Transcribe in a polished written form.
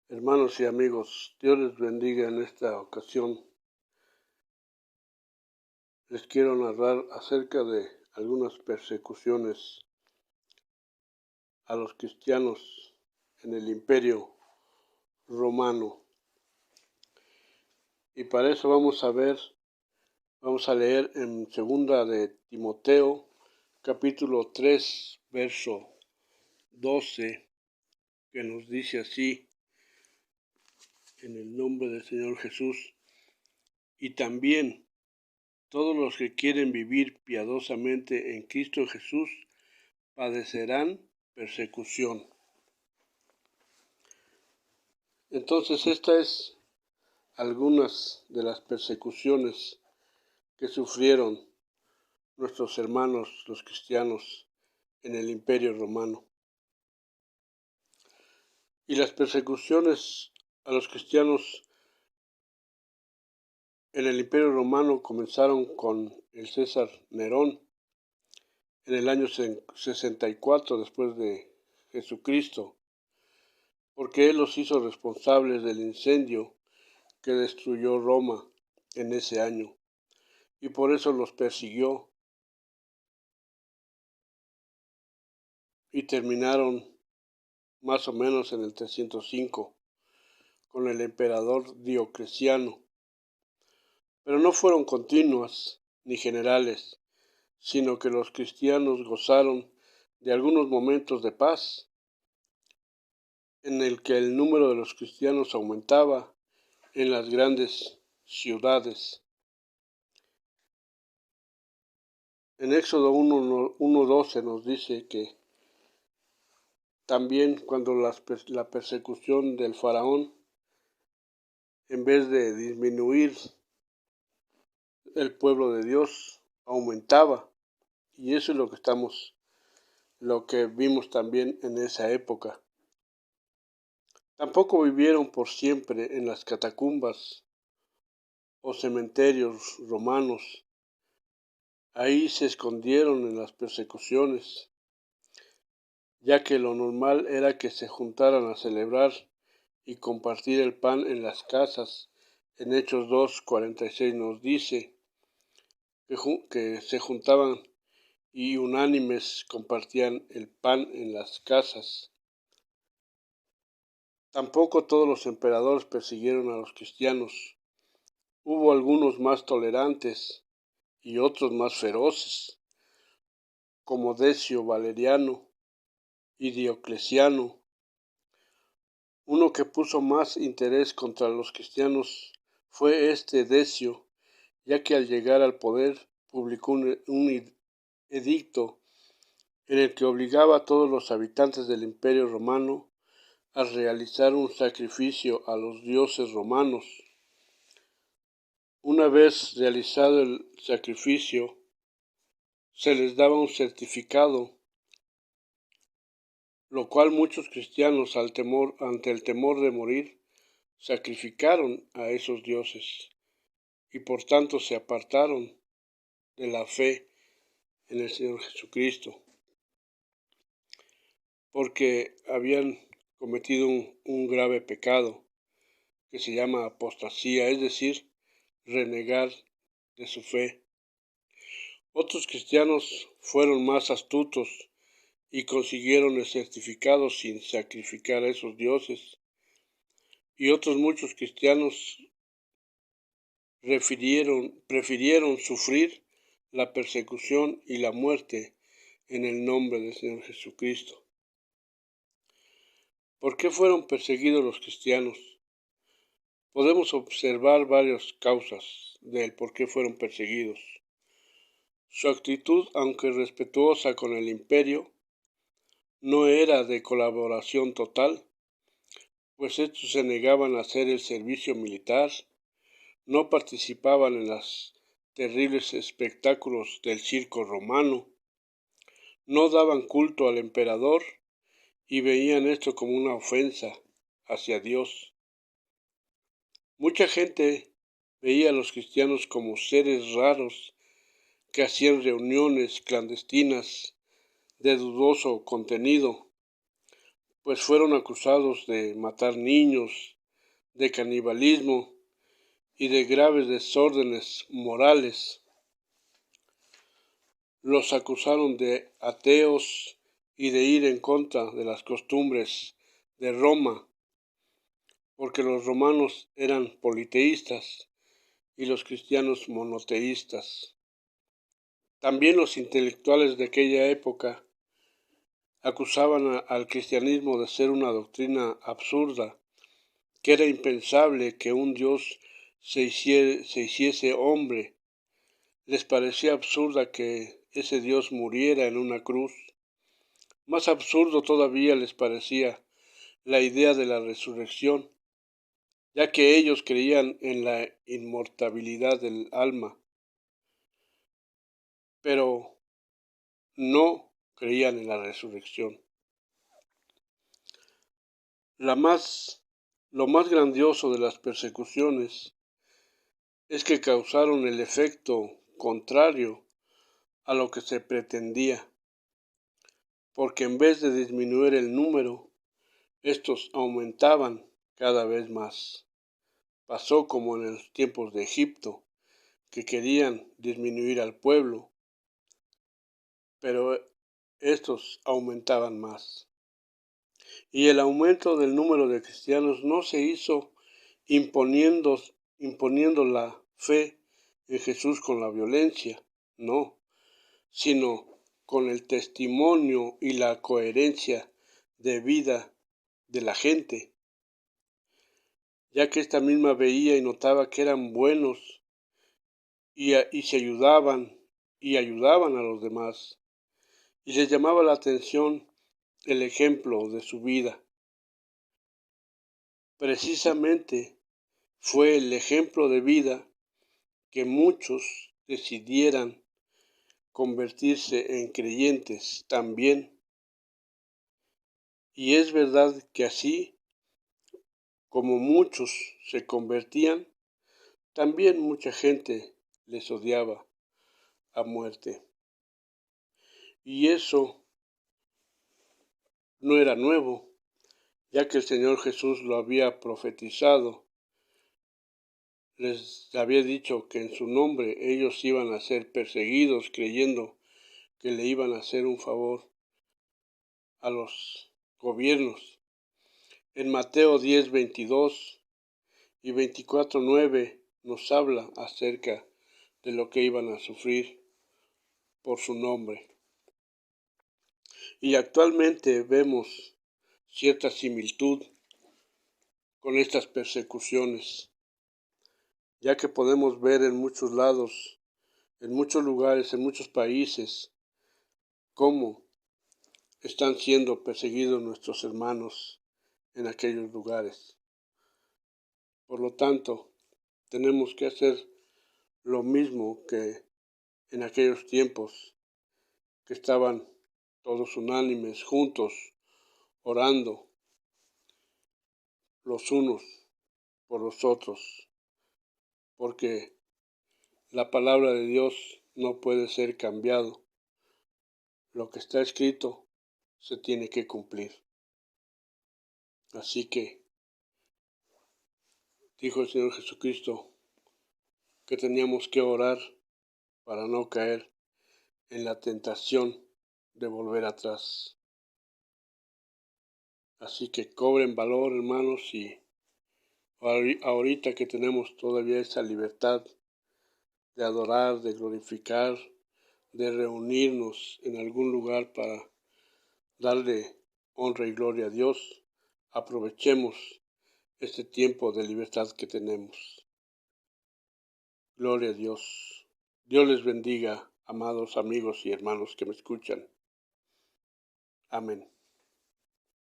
Hermanos y amigos, Dios les bendiga en esta ocasión. Les quiero narrar acerca de algunas persecuciones a los cristianos en el Imperio Romano. Y para eso vamos a leer en segunda de Timoteo, capítulo 3, verso 12, que nos dice así, en el nombre del Señor Jesús: y también todos los que quieren vivir piadosamente en Cristo Jesús padecerán persecución. Entonces, esta es algunas de las persecuciones que sufrieron nuestros hermanos los cristianos en el Imperio Romano. Y las persecuciones a los cristianos en el Imperio Romano comenzaron con el César Nerón en el año 64 después de Jesucristo, porque él los hizo responsables del incendio que destruyó Roma en ese año, y por eso los persiguió, y terminaron más o menos en el 305 con el emperador Diocleciano. Pero no fueron continuas ni generales, sino que los cristianos gozaron de algunos momentos de paz, en el que el número de los cristianos aumentaba en las grandes ciudades. En Éxodo 1:12 nos dice que también cuando la persecución del faraón, en vez de disminuir, el pueblo de Dios aumentaba. Y eso es lo que vimos también en esa época. Tampoco vivieron por siempre en las catacumbas o cementerios romanos. Ahí se escondieron en las persecuciones, ya que lo normal era que se juntaran a celebrar y compartir el pan en las casas. En Hechos 2:46 nos dice que se juntaban y unánimes compartían el pan en las casas. Tampoco todos los emperadores persiguieron a los cristianos. Hubo algunos más tolerantes y otros más feroces, como Decio Valeriano y Diocleciano. Uno que puso más interés contra los cristianos fue Decio, ya que al llegar al poder publicó un edicto en el que obligaba a todos los habitantes del Imperio Romano a realizar un sacrificio a los dioses romanos. Una vez realizado el sacrificio, se les daba un certificado, lo cual muchos cristianos, ante el temor de morir, sacrificaron a esos dioses y por tanto se apartaron de la fe en el Señor Jesucristo, porque habían cometido un grave pecado que se llama apostasía, es decir, renegar de su fe. Otros cristianos fueron más astutos y consiguieron el certificado sin sacrificar a esos dioses, y otros muchos cristianos prefirieron sufrir la persecución y la muerte en el nombre del Señor Jesucristo. ¿Por qué fueron perseguidos los cristianos? Podemos observar varias causas del por qué fueron perseguidos. Su actitud, aunque respetuosa con el imperio, no era de colaboración total, pues estos se negaban a hacer el servicio militar, no participaban en los terribles espectáculos del circo romano, no daban culto al emperador y veían esto como una ofensa hacia Dios. Mucha gente veía a los cristianos como seres raros que hacían reuniones clandestinas de dudoso contenido, pues fueron acusados de matar niños, de canibalismo y de graves desórdenes morales. Los acusaron de ateos y de ir en contra de las costumbres de Roma, porque los romanos eran politeístas y los cristianos monoteístas. También los intelectuales de aquella época acusaban al cristianismo de ser una doctrina absurda, que era impensable que un Dios se hiciese hombre. Les parecía absurda que ese Dios muriera en una cruz. Más absurdo todavía les parecía la idea de la resurrección, ya que ellos creían en la inmortalidad del alma, pero no creían en la resurrección. Lo más grandioso de las persecuciones es que causaron el efecto contrario a lo que se pretendía, porque en vez de disminuir el número, estos aumentaban cada vez más. Pasó como en los tiempos de Egipto, que querían disminuir al pueblo, pero estos aumentaban más. Y el aumento del número de cristianos no se hizo imponiendo la fe en Jesús con la violencia, no, sino con el testimonio y la coherencia de vida de la gente, ya que esta misma veía y notaba que eran buenos y se ayudaban a los demás, y les llamaba la atención el ejemplo de su vida. Precisamente fue el ejemplo de vida que muchos decidieran convertirse en creyentes también. Y es verdad que así como muchos se convertían, también mucha gente les odiaba a muerte. Y eso no era nuevo, ya que el Señor Jesús lo había profetizado. Les había dicho que en su nombre ellos iban a ser perseguidos, creyendo que le iban a hacer un favor a los gobiernos. En Mateo 10, 22 y 24, 9 nos habla acerca de lo que iban a sufrir por su nombre. Y actualmente vemos cierta similitud con estas persecuciones, ya que podemos ver en muchos lados, en muchos lugares, en muchos países, cómo están siendo perseguidos nuestros hermanos en aquellos lugares. Por lo tanto, tenemos que hacer lo mismo que en aquellos tiempos que estaban todos unánimes, juntos, orando los unos por los otros, porque la palabra de Dios no puede ser cambiado. Lo que está escrito se tiene que cumplir. Así que dijo el Señor Jesucristo que teníamos que orar para no caer en la tentación de volver atrás. Así que cobren valor, hermanos, y ahorita que tenemos todavía esa libertad de adorar, de glorificar, de reunirnos en algún lugar para darle honra y gloria a Dios, aprovechemos este tiempo de libertad que tenemos. Gloria a Dios. Dios les bendiga, amados amigos y hermanos que me escuchan. Amén.